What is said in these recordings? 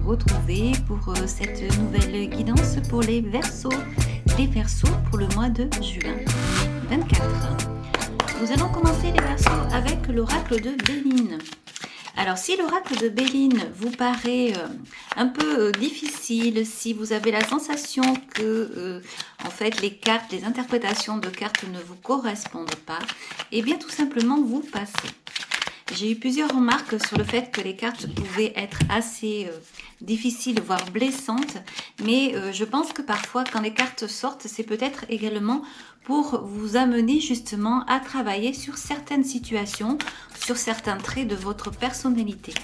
retrouver pour cette nouvelle guidance pour les Verseaux. Les Verseaux pour le mois de juin 2024. Nous allons commencer les Verseaux avec l'oracle de Béline. Alors, si l'oracle de Béline vous paraît un peu difficile, si vous avez la sensation que, en fait, les cartes, les interprétations de cartes ne vous correspondent pas, eh bien, tout simplement, vous passez. J'ai eu plusieurs remarques sur le fait que les cartes pouvaient être assez difficiles, voire blessantes, mais je pense que parfois, quand les cartes sortent, c'est peut-être également pour vous amener justement à travailler sur certaines situations, sur certains traits de votre personnalité.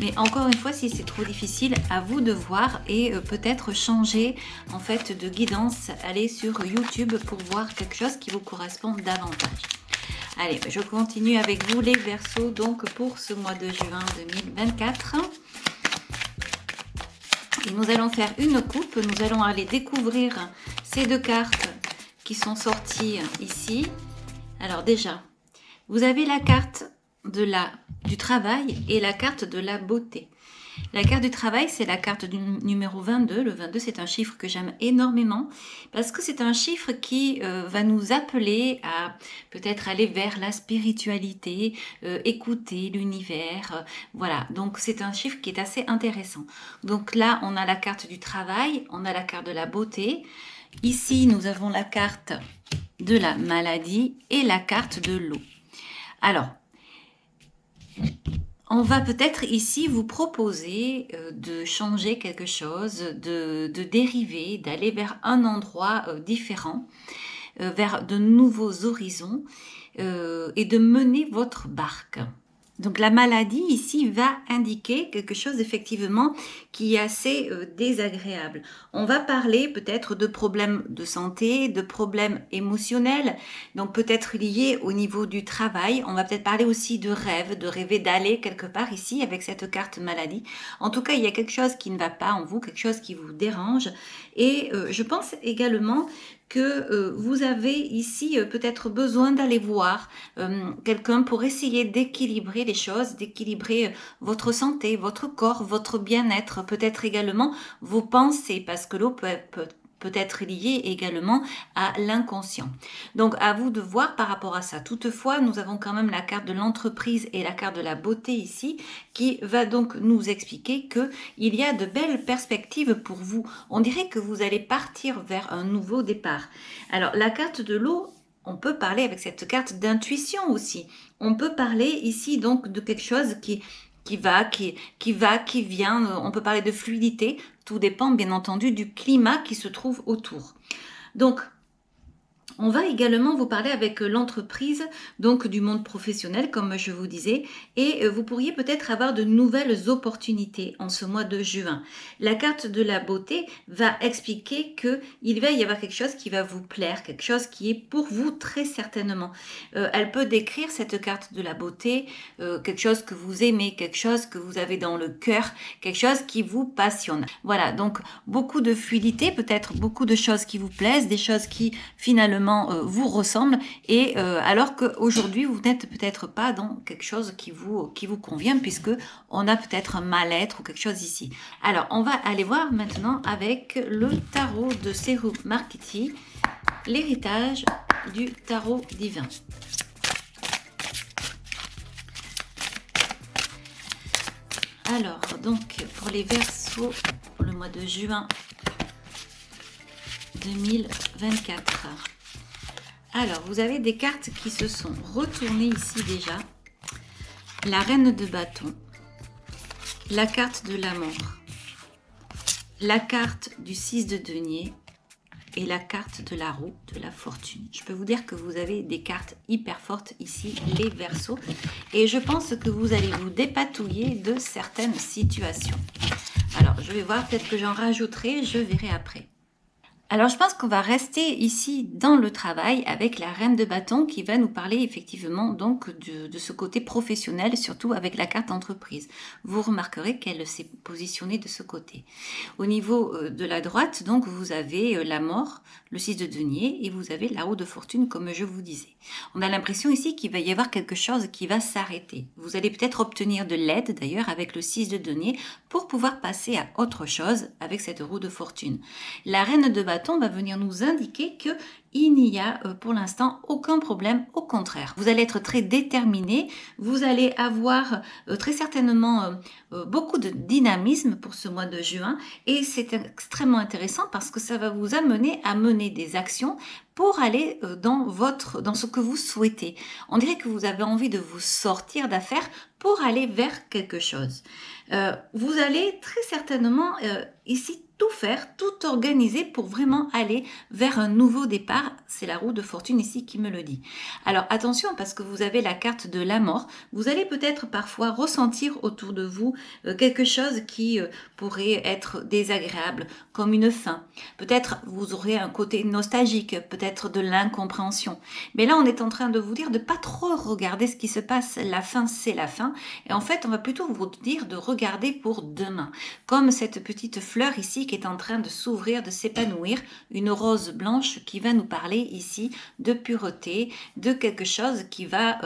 Mais encore une fois, si c'est trop difficile, à vous de voir et peut-être changer en fait de guidance, aller sur YouTube pour voir quelque chose qui vous correspond davantage. Allez, je continue avec vous les Verseaux donc pour ce mois de juin 2024. Et nous allons faire une coupe, nous allons aller découvrir ces deux cartes qui sont sorties ici. Alors déjà, vous avez la carte du travail et la carte de la beauté. La carte du travail, c'est la carte du numéro 22. Le 22, c'est un chiffre que j'aime énormément parce que c'est un chiffre qui va nous appeler à peut-être aller vers la spiritualité, écouter l'univers. Voilà, donc c'est un chiffre qui est assez intéressant. Donc là, on a la carte du travail, on a la carte de la beauté. Ici, nous avons la carte de la maladie et la carte de l'eau. Alors, on va peut-être ici vous proposer de changer quelque chose, de dériver, d'aller vers un endroit différent, vers de nouveaux horizons et de mener votre barque. Donc la maladie ici va indiquer quelque chose effectivement qui est assez désagréable. On va parler peut-être de problèmes de santé, de problèmes émotionnels, donc peut-être liés au niveau du travail. On va peut-être parler aussi de rêve, de rêver d'aller quelque part ici avec cette carte maladie. En tout cas, il y a quelque chose qui ne va pas en vous, quelque chose qui vous dérange. Et je pense également que vous avez ici peut-être besoin d'aller voir quelqu'un pour essayer d'équilibrer les choses, d'équilibrer votre santé, votre corps, votre bien-être, peut-être également vos pensées, parce que l'eau peut être liée également à l'inconscient. Donc à vous de voir par rapport à ça. Toutefois, nous avons quand même la carte de l'entreprise et la carte de la beauté ici qui va donc nous expliquer que il y a de belles perspectives pour vous. On dirait que vous allez partir vers un nouveau départ. Alors la carte de l'eau, on peut parler avec cette carte d'intuition aussi. On peut parler ici donc de quelque chose qui vient. On peut parler de fluidité. Tout dépend bien entendu du climat qui se trouve autour. Donc, on va également vous parler avec l'entreprise, donc du monde professionnel, comme je vous disais, et vous pourriez peut-être avoir de nouvelles opportunités en ce mois de juin. La carte de la beauté va expliquer qu'il va y avoir quelque chose qui va vous plaire, quelque chose qui est pour vous très certainement. Elle peut décrire cette carte de la beauté, quelque chose que vous aimez, quelque chose que vous avez dans le cœur, quelque chose qui vous passionne. Voilà, donc beaucoup de fluidité, peut-être beaucoup de choses qui vous plaisent, des choses qui finalement vous ressemble et alors qu'aujourd'hui vous n'êtes peut-être pas dans quelque chose qui vous convient puisque on a peut-être un mal-être ou quelque chose ici. Alors on va aller voir maintenant avec le tarot de Seru Markiti, l'héritage du tarot divin. Alors donc pour les Verseaux pour le mois de juin 2024. Alors, vous avez des cartes qui se sont retournées ici déjà. La reine de bâton, la carte de la mort, la carte du 6 de denier et la carte de la roue de la fortune. Je peux vous dire que vous avez des cartes hyper fortes ici, les Verseaux. Et je pense que vous allez vous dépatouiller de certaines situations. Alors, je vais voir, peut-être que j'en rajouterai, je verrai après. Alors, je pense qu'on va rester ici dans le travail avec la reine de bâton qui va nous parler effectivement donc de ce côté professionnel, surtout avec la carte entreprise. Vous remarquerez qu'elle s'est positionnée de ce côté. Au niveau de la droite, donc, vous avez la mort, le 6 de denier, et vous avez la roue de fortune, comme je vous disais. On a l'impression ici qu'il va y avoir quelque chose qui va s'arrêter. Vous allez peut-être obtenir de l'aide, d'ailleurs, avec le 6 de denier, pour pouvoir passer à autre chose avec cette roue de fortune. La reine de bâton va venir nous indiquer que il n'y a pour l'instant aucun problème, au contraire. Vous allez être très déterminé, vous allez avoir très certainement beaucoup de dynamisme pour ce mois de juin et c'est extrêmement intéressant parce que ça va vous amener à mener des actions pour aller dans ce que vous souhaitez. On dirait que vous avez envie de vous sortir d'affaires pour aller vers quelque chose. Vous allez très certainement ici tout faire, tout organiser pour vraiment aller vers un nouveau départ. C'est la roue de fortune ici qui me le dit. Alors attention parce que vous avez la carte de la mort. Vous allez peut-être parfois ressentir autour de vous quelque chose qui pourrait être désagréable, comme une faim. Peut-être vous aurez un côté nostalgique, peut-être de l'incompréhension. Mais là, on est en train de vous dire de pas trop regarder ce qui se passe. La fin, c'est la fin. Et en fait, on va plutôt vous dire de regarder pour demain. Comme cette petite fleur ici qui est en train de s'ouvrir, de s'épanouir, une rose blanche qui va nous parler ici de pureté, de quelque chose qui va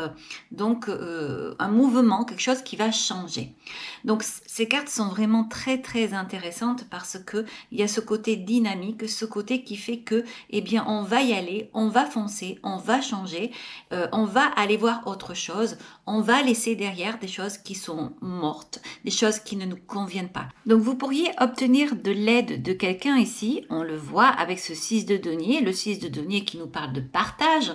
un mouvement, quelque chose qui va changer. Donc ces cartes sont vraiment très très intéressantes parce que il y a ce côté dynamique, ce côté qui fait que eh bien on va y aller, on va foncer, on va changer, on va aller voir autre chose, on va laisser derrière des choses qui sont mortes, des choses qui ne nous conviennent pas. Donc vous pourriez obtenir de l'aide de quelqu'un ici, on le voit avec ce 6 de denier, le 6 de denier qui nous parle de partage,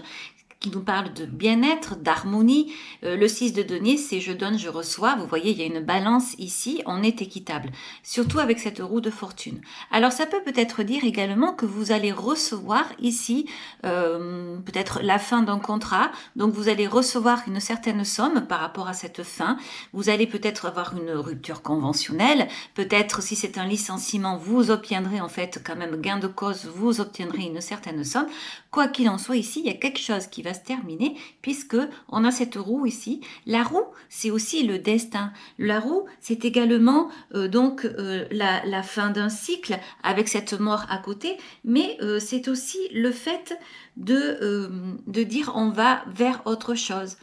qui nous parle de bien-être, d'harmonie. Le 6 de denier, c'est je donne, je reçois. Vous voyez, il y a une balance ici, on est équitable. Surtout avec cette roue de fortune. Alors, ça peut-être dire également que vous allez recevoir ici peut-être la fin d'un contrat. Donc, vous allez recevoir une certaine somme par rapport à cette fin. Vous allez peut-être avoir une rupture conventionnelle. Peut-être, si c'est un licenciement, vous obtiendrez en fait quand même gain de cause, vous obtiendrez une certaine somme. Quoi qu'il en soit, ici, il y a quelque chose qui va se terminer puisque on a cette roue ici. La roue, c'est aussi le destin. La roue, c'est également la fin d'un cycle avec cette mort à côté, mais c'est aussi le fait de dire on va vers autre chose.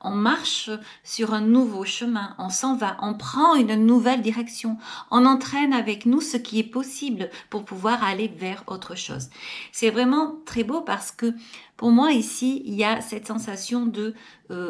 On marche sur un nouveau chemin, on s'en va, on prend une nouvelle direction, on entraîne avec nous ce qui est possible pour pouvoir aller vers autre chose. C'est vraiment très beau parce que pour moi ici, il y a cette sensation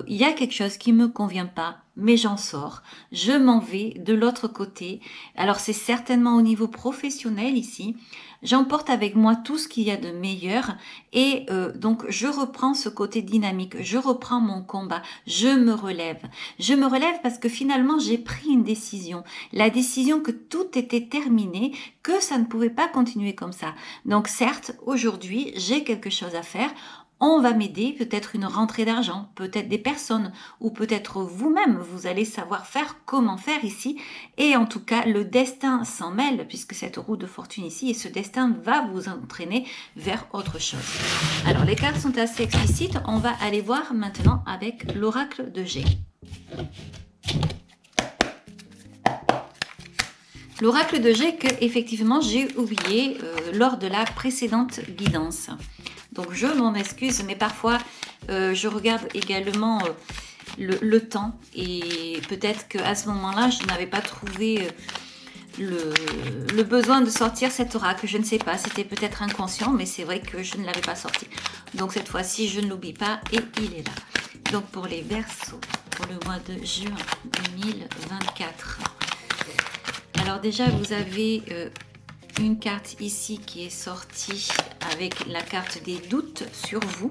il y a quelque chose qui me convient pas, mais j'en sors, je m'en vais de l'autre côté. Alors c'est certainement au niveau professionnel ici, j'emporte avec moi tout ce qu'il y a de meilleur et donc je reprends ce côté dynamique, je reprends mon combat, je me relève. Je me relève parce que finalement j'ai pris une décision, la décision que tout était terminé, que ça ne pouvait pas continuer comme ça. Donc certes, aujourd'hui, j'ai quelque chose à faire. On va m'aider, peut-être une rentrée d'argent, peut-être des personnes, ou peut-être vous-même, vous allez savoir faire comment faire ici. Et en tout cas, le destin s'en mêle, puisque cette roue de fortune ici, et ce destin va vous entraîner vers autre chose. Alors, les cartes sont assez explicites. On va aller voir maintenant avec l'oracle de G. L'oracle de G que, effectivement, j'ai oublié lors de la précédente guidance. Donc je m'en excuse, mais parfois je regarde également le temps et peut-être qu'à ce moment-là, je n'avais pas trouvé le besoin de sortir cet oracle. Je ne sais pas, c'était peut-être inconscient, mais c'est vrai que je ne l'avais pas sorti. Donc cette fois-ci, je ne l'oublie pas et il est là. Donc pour les Verseaux, pour le mois de juin 2024. Alors déjà, vous avez une carte ici qui est sortie avec la carte des doutes sur vous.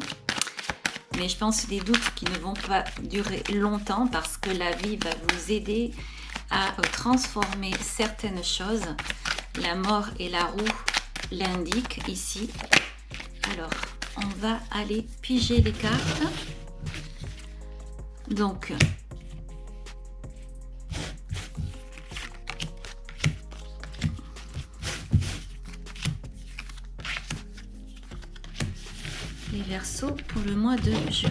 Mais je pense des doutes qui ne vont pas durer longtemps parce que la vie va vous aider à transformer certaines choses. La mort et la roue l'indiquent ici. Alors, on va aller piger les cartes. Donc, Les Verseaux pour le mois de juin.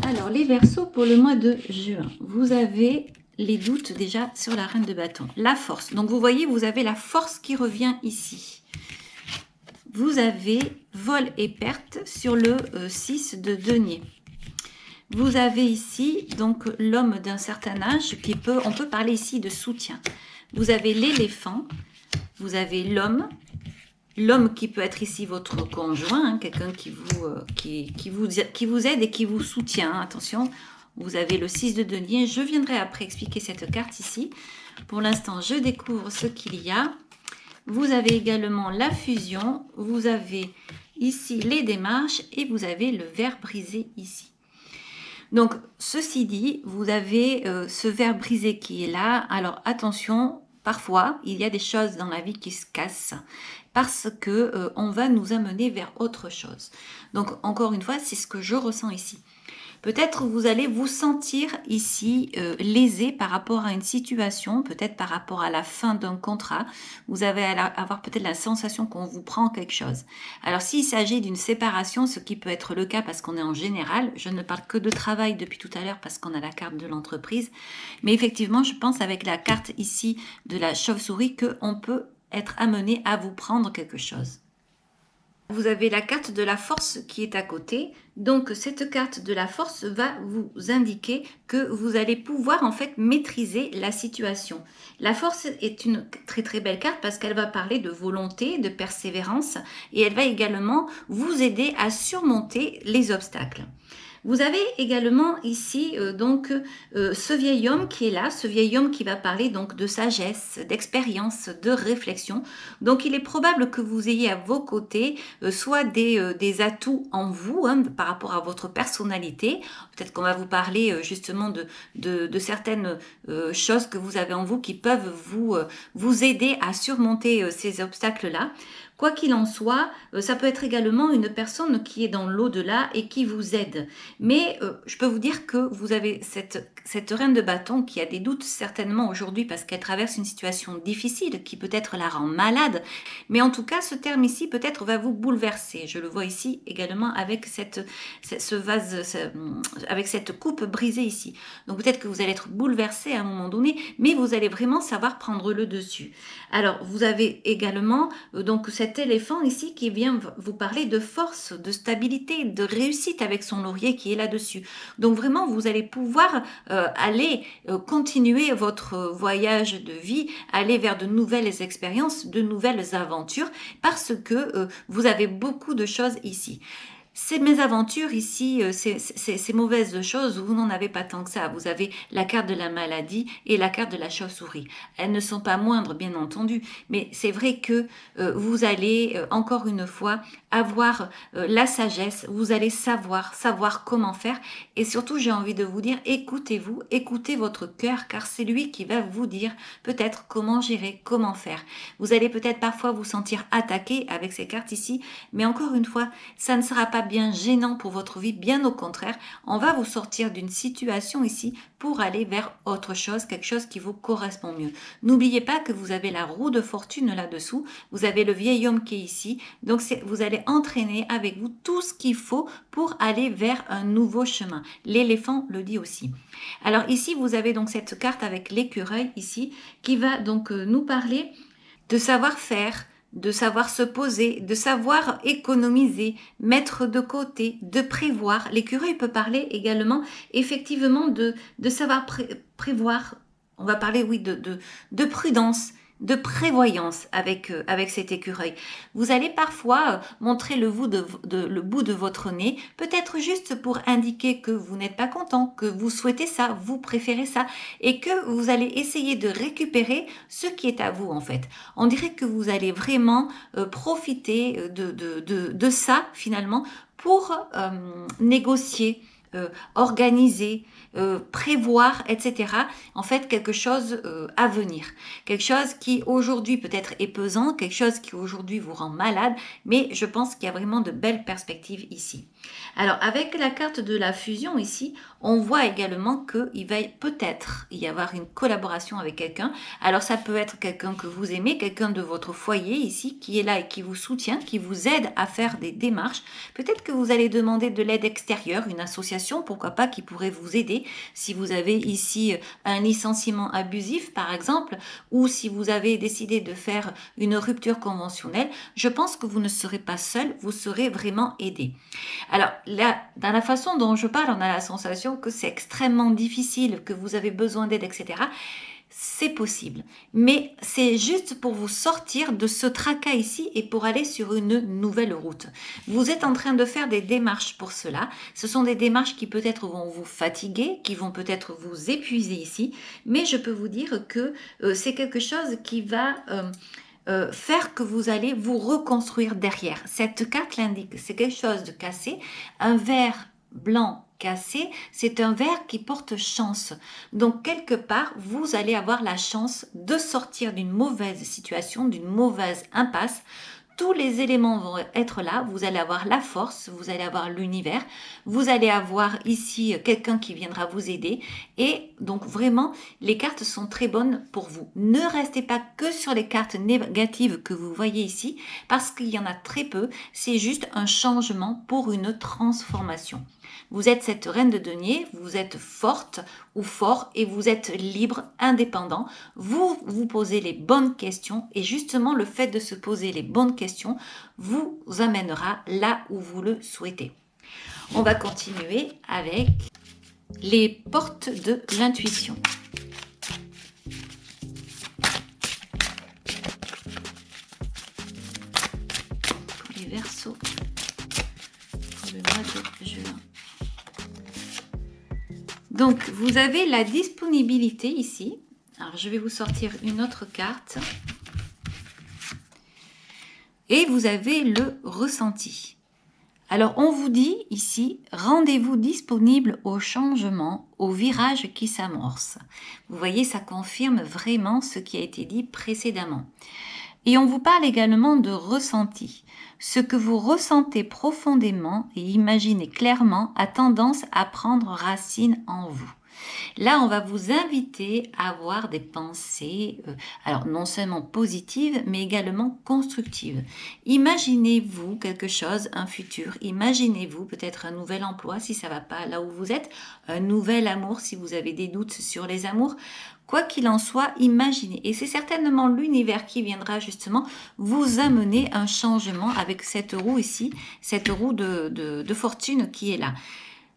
Alors, les Verseaux pour le mois de juin. Vous avez les doutes déjà sur la reine de bâton. La force. Donc, vous voyez, vous avez la force qui revient ici. Vous avez vol et perte sur le 6 de denier. Vous avez ici donc l'homme d'un certain âge qui on peut parler ici de soutien. Vous avez l'éléphant, vous avez l'homme qui peut être ici votre conjoint, hein, quelqu'un qui vous aide et qui vous soutient. Hein, attention, vous avez le 6 de denier. Je viendrai après expliquer cette carte ici. Pour l'instant, je découvre ce qu'il y a. Vous avez également la fusion, vous avez ici les démarches et vous avez le verre brisé ici. Donc, ceci dit, vous avez ce verre brisé qui est là. Alors, attention, parfois, il y a des choses dans la vie qui se cassent parce que on va nous amener vers autre chose. Donc, encore une fois, c'est ce que je ressens ici. Peut-être vous allez vous sentir ici lésé par rapport à une situation, peut-être par rapport à la fin d'un contrat. Vous allez avoir peut-être la sensation qu'on vous prend quelque chose. Alors s'il s'agit d'une séparation, ce qui peut être le cas parce qu'on est en général, je ne parle que de travail depuis tout à l'heure parce qu'on a la carte de l'entreprise, mais effectivement je pense avec la carte ici de la chauve-souris qu'on peut être amené à vous prendre quelque chose. Vous avez la carte de la force qui est à côté. Donc, cette carte de la force va vous indiquer que vous allez pouvoir en fait maîtriser la situation. La force est une très très belle carte parce qu'elle va parler de volonté, de persévérance et elle va également vous aider à surmonter les obstacles. Vous avez également ici ce vieil homme qui est là, ce vieil homme qui va parler donc de sagesse, d'expérience, de réflexion. Donc il est probable que vous ayez à vos côtés soit des atouts en vous hein, par rapport à votre personnalité. Peut-être qu'on va vous parler justement de certaines choses que vous avez en vous qui peuvent vous aider à surmonter ces obstacles-là. Quoi qu'il en soit, ça peut être également une personne qui est dans l'au-delà et qui vous aide. Mais je peux vous dire que vous avez cette reine de bâton qui a des doutes certainement aujourd'hui parce qu'elle traverse une situation difficile qui peut-être la rend malade. Mais en tout cas, ce terme ici peut-être va vous bouleverser. Je le vois ici également avec ce vase, avec cette coupe brisée ici. Donc peut-être que vous allez être bouleversé à un moment donné, mais vous allez vraiment savoir prendre le dessus. Alors, vous avez également donc cet éléphant ici qui vient vous parler de force, de stabilité, de réussite avec son laurier qui est là-dessus. Donc vraiment, vous allez pouvoir aller continuer votre voyage de vie, aller vers de nouvelles expériences, de nouvelles aventures, parce que vous avez beaucoup de choses ici. Ces mésaventures ici, ces mauvaises choses, vous n'en avez pas tant que ça. Vous avez la carte de la maladie et la carte de la chauve-souris. Elles ne sont pas moindres, bien entendu, mais c'est vrai que vous allez, encore une fois, avoir la sagesse, vous allez savoir comment faire. Et surtout, j'ai envie de vous dire, écoutez-vous, écoutez votre cœur, car c'est lui qui va vous dire peut-être comment gérer, comment faire. Vous allez peut-être parfois vous sentir attaqué avec ces cartes ici, mais encore une fois, ça ne sera pas bien gênant pour votre vie, bien au contraire, on va vous sortir d'une situation ici pour aller vers autre chose, quelque chose qui vous correspond mieux. N'oubliez pas que vous avez la roue de fortune là-dessous, vous avez le vieil homme qui est ici, donc vous allez entraîner avec vous tout ce qu'il faut pour aller vers un nouveau chemin. L'éléphant le dit aussi. Alors ici, vous avez donc cette carte avec l'écureuil ici, qui va donc nous parler de savoir-faire, de savoir se poser, de savoir économiser, mettre de côté, de prévoir. L'écureuil peut parler également effectivement de savoir prévoir. On va parler, oui, de prudence, de prévoyance avec cet écureuil. Vous allez parfois montrer le bout de votre nez, peut-être juste pour indiquer que vous n'êtes pas content, que vous souhaitez ça, vous préférez ça, et que vous allez essayer de récupérer ce qui est à vous en fait. On dirait que vous allez vraiment profiter de ça finalement pour négocier organiser, prévoir, etc. En fait, quelque chose à venir. Quelque chose qui aujourd'hui peut-être est pesant, quelque chose qui aujourd'hui vous rend malade, mais je pense qu'il y a vraiment de belles perspectives ici. Alors, avec la carte de la fusion ici, on voit également qu'il va peut-être y avoir une collaboration avec quelqu'un. Alors, ça peut être quelqu'un que vous aimez, quelqu'un de votre foyer ici, qui est là et qui vous soutient, qui vous aide à faire des démarches. Peut-être que vous allez demander de l'aide extérieure, une association, pourquoi pas, qui pourrait vous aider. Si vous avez ici un licenciement abusif, par exemple, ou si vous avez décidé de faire une rupture conventionnelle, je pense que vous ne serez pas seul, vous serez vraiment aidé. Alors là, dans la façon dont je parle, on a la sensation que c'est extrêmement difficile, que vous avez besoin d'aide, etc. C'est possible, mais c'est juste pour vous sortir de ce tracas ici et pour aller sur une nouvelle route. Vous êtes en train de faire des démarches pour cela. Ce sont des démarches qui peut-être vont vous fatiguer, qui vont peut-être vous épuiser ici, mais je peux vous dire que c'est quelque chose qui va faire que vous allez vous reconstruire derrière. Cette carte l'indique, c'est quelque chose de cassé, un verre blanc cassé, c'est un verre qui porte chance. Donc quelque part, vous allez avoir la chance de sortir d'une mauvaise situation, d'une mauvaise impasse. Tous les éléments vont être là, vous allez avoir la force, vous allez avoir l'univers, vous allez avoir ici quelqu'un qui viendra vous aider et donc vraiment les cartes sont très bonnes pour vous. Ne restez pas que sur les cartes négatives que vous voyez ici parce qu'il y en a très peu, c'est juste un changement pour une transformation. Vous êtes cette reine de denier, vous êtes forte ou fort et vous êtes libre, indépendant. Vous vous posez les bonnes questions et justement le fait de se poser les bonnes questions vous amènera là où vous le souhaitez. On va continuer avec les portes de l'intuition. Pour les Verseaux, pour le mois de juin. Donc, vous avez la disponibilité ici. Alors, je vais vous sortir une autre carte. Et vous avez le ressenti. Alors, on vous dit ici, rendez-vous disponible au changement, au virage qui s'amorce. Vous voyez, ça confirme vraiment ce qui a été dit précédemment. Et on vous parle également de ressenti. Ce que vous ressentez profondément et imaginez clairement a tendance à prendre racine en vous. Là, on va vous inviter à avoir des pensées, alors non seulement positives, mais également constructives. Imaginez-vous quelque chose, un futur. Imaginez-vous peut-être un nouvel emploi si ça ne va pas là où vous êtes, un nouvel amour si vous avez des doutes sur les amours. Quoi qu'il en soit, imaginez. Et c'est certainement l'univers qui viendra justement vous amener un changement avec cette roue ici, cette roue de fortune qui est là.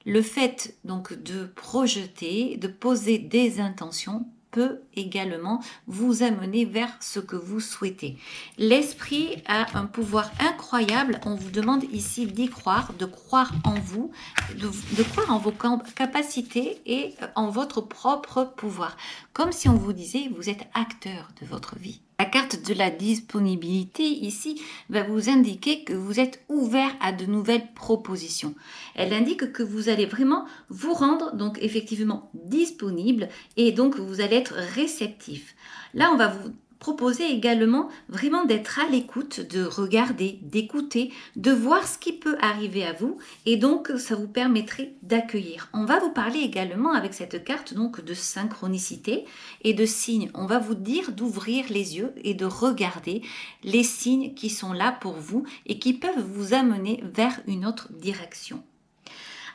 Le fait donc de projeter, de poser des intentions peut également vous amener vers ce que vous souhaitez. L'esprit a un pouvoir incroyable. On vous demande ici d'y croire, de croire en vous, de croire en vos capacités et en votre propre pouvoir. Comme si on vous disait, vous êtes acteur de votre vie. La carte de la disponibilité ici va vous indiquer que vous êtes ouvert à de nouvelles propositions. Elle indique que vous allez vraiment vous rendre donc effectivement disponible et donc vous allez être réceptif. Là, on va vous proposer également vraiment d'être à l'écoute, de regarder, d'écouter, de voir ce qui peut arriver à vous et donc ça vous permettrait d'accueillir. On va vous parler également avec cette carte donc de synchronicité et de signes. On va vous dire d'ouvrir les yeux et de regarder les signes qui sont là pour vous et qui peuvent vous amener vers une autre direction.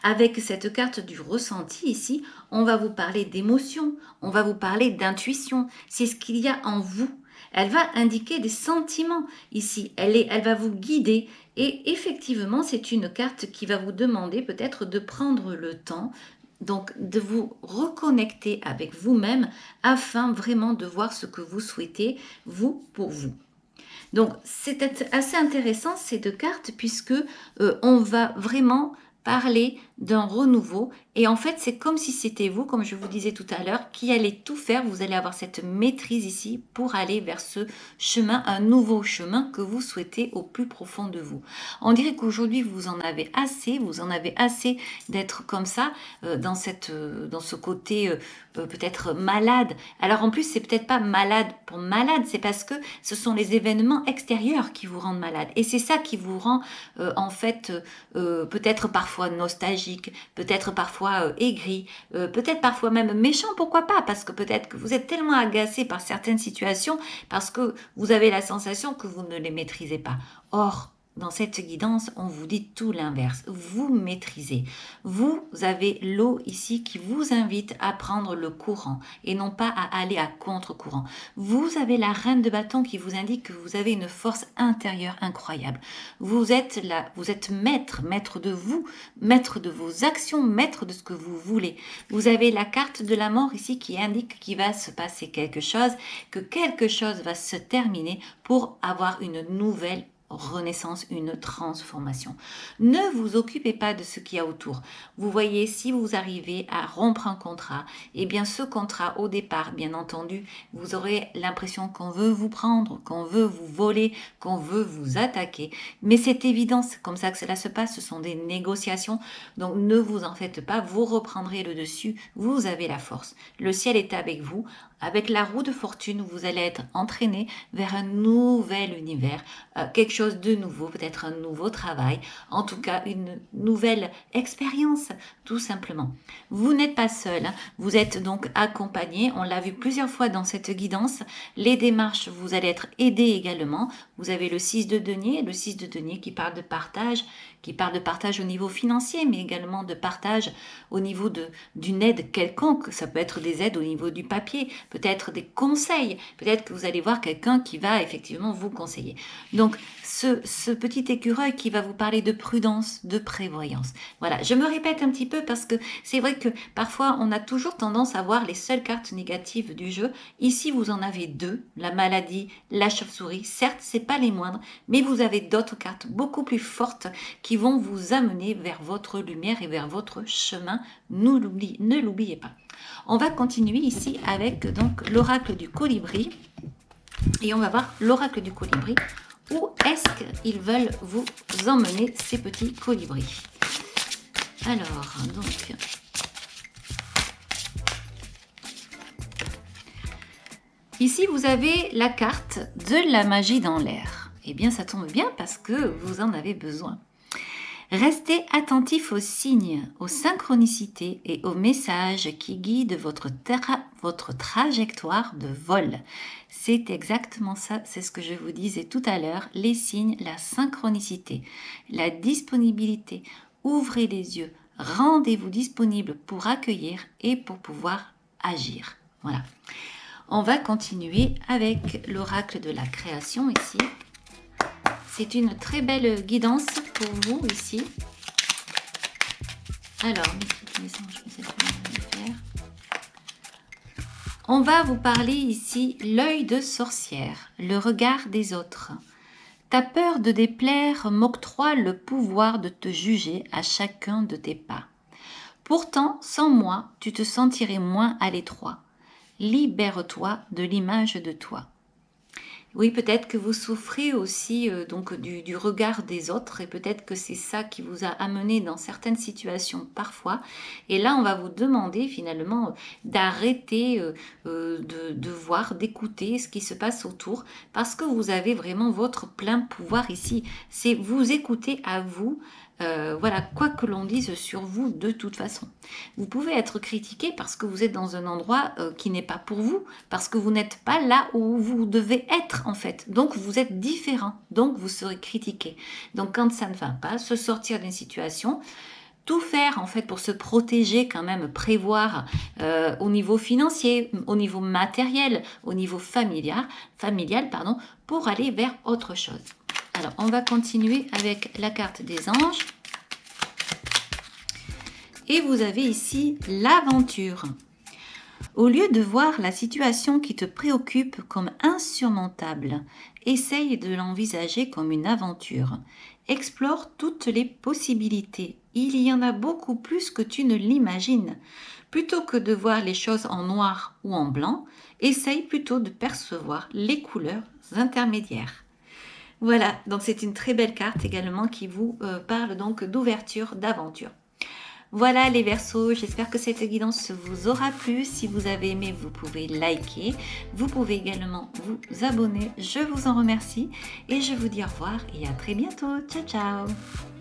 Avec cette carte du ressenti ici, on va vous parler d'émotion, on va vous parler d'intuition. C'est ce qu'il y a en vous. Elle va indiquer des sentiments ici. Elle va vous guider. Et effectivement, c'est une carte qui va vous demander peut-être de prendre le temps, donc de vous reconnecter avec vous-même afin vraiment de voir ce que vous souhaitez, vous, pour vous. Donc, c'est assez intéressant ces deux cartes puisque on va vraiment parler d'un renouveau Et en fait, c'est comme si c'était vous, comme je vous disais tout à l'heure, qui allez tout faire. Vous allez avoir cette maîtrise ici pour aller vers ce chemin, un nouveau chemin que vous souhaitez au plus profond de vous. On dirait qu'aujourd'hui, vous en avez assez d'être comme ça, dans ce côté peut-être malade. Alors en plus, c'est peut-être pas malade pour malade, c'est parce que ce sont les événements extérieurs qui vous rendent malade. Et c'est ça qui vous rend en fait peut-être parfois nostalgique, peut-être parfois aigri, peut-être parfois même méchant, pourquoi pas, parce que peut-être que vous êtes tellement agacé par certaines situations, parce que vous avez la sensation que vous ne les maîtrisez pas. Or, dans cette guidance, on vous dit tout l'inverse. Vous maîtrisez. Vous avez l'eau ici qui vous invite à prendre le courant et non pas à aller à contre-courant. Vous avez la reine de bâton qui vous indique que vous avez une force intérieure incroyable. Vous êtes là, vous êtes maître de vous, maître de vos actions, maître de ce que vous voulez. Vous avez la carte de la mort ici qui indique qu'il va se passer quelque chose, que quelque chose va se terminer pour avoir une nouvelle renaissance, une transformation. Ne vous occupez pas de ce qu'il y a autour. Vous voyez, si vous arrivez à rompre un contrat, eh bien ce contrat au départ, bien entendu, vous aurez l'impression qu'on veut vous prendre, qu'on veut vous voler, qu'on veut vous attaquer. Mais c'est évident, c'est comme ça que cela se passe, ce sont des négociations, donc ne vous en faites pas, vous reprendrez le dessus, vous avez la force. Le ciel est avec vous. Avec la roue de fortune, vous allez être entraîné vers un nouvel univers, quelque chose de nouveau, peut-être un nouveau travail, en tout cas une nouvelle expérience, tout simplement. Vous n'êtes pas seul, hein, vous êtes donc accompagné, on l'a vu plusieurs fois dans cette guidance, les démarches, vous allez être aidé également. Vous avez le 6 de denier qui parle de partage au niveau financier, mais également de partage au niveau d'une aide quelconque. Ça peut être des aides au niveau du papier, peut-être des conseils, peut-être que vous allez voir quelqu'un qui va effectivement vous conseiller. Donc, ce petit écureuil qui va vous parler de prudence, de prévoyance. Voilà, je me répète un petit peu parce que c'est vrai que parfois on a toujours tendance à voir les seules cartes négatives du jeu. Ici, vous en avez deux, la maladie, la chauve-souris. Certes, c'est pas les moindres, mais vous avez d'autres cartes beaucoup plus fortes qui vont vous amener vers votre lumière et vers votre chemin. Ne l'oubliez pas. On va continuer ici avec donc l'oracle du colibri et on va voir l'oracle du colibri. Où est-ce qu'ils veulent vous emmener ces petits colibris? Alors, donc, ici vous avez la carte de la magie dans l'air. Eh bien, ça tombe bien parce que vous en avez besoin. Restez attentif aux signes, aux synchronicités et aux messages qui guident votre trajectoire de vol. C'est exactement ça, c'est ce que je vous disais tout à l'heure, les signes, la synchronicité, la disponibilité. Ouvrez les yeux, rendez-vous disponible pour accueillir et pour pouvoir agir. Voilà. On va continuer avec l'oracle de la création ici. C'est une très belle guidance pour vous ici. Alors, on va vous parler ici l'œil de sorcière, le regard des autres. Ta peur de déplaire m'octroie le pouvoir de te juger à chacun de tes pas. Pourtant, sans moi, tu te sentirais moins à l'étroit. Libère-toi de l'image de toi. Oui, peut-être que vous souffrez aussi donc du regard des autres et peut-être que c'est ça qui vous a amené dans certaines situations parfois. Et là, on va vous demander finalement d'arrêter de voir, d'écouter ce qui se passe autour parce que vous avez vraiment votre plein pouvoir ici. C'est vous écouter à vous. Voilà, quoi que l'on dise sur vous de toute façon. Vous pouvez être critiqué parce que vous êtes dans un endroit qui n'est pas pour vous, parce que vous n'êtes pas là où vous devez être en fait. Donc vous êtes différent, donc vous serez critiqué. Donc quand ça ne va pas, se sortir d'une situation, tout faire en fait pour se protéger quand même, prévoir au niveau financier, au niveau matériel, au niveau familial, pour aller vers autre chose. Alors, on va continuer avec la carte des anges. Et vous avez ici l'aventure. Au lieu de voir la situation qui te préoccupe comme insurmontable, essaye de l'envisager comme une aventure. Explore toutes les possibilités Il y en a beaucoup plus que tu ne l'imagines. Plutôt que de voir les choses en noir ou en blanc, essaye plutôt de percevoir les couleurs intermédiaires. Voilà, donc c'est une très belle carte également qui vous parle donc d'ouverture, d'aventure. Voilà les Verseaux, j'espère que cette guidance vous aura plu. Si vous avez aimé, vous pouvez liker. Vous pouvez également vous abonner. Je vous en remercie et je vous dis au revoir et à très bientôt. Ciao, ciao!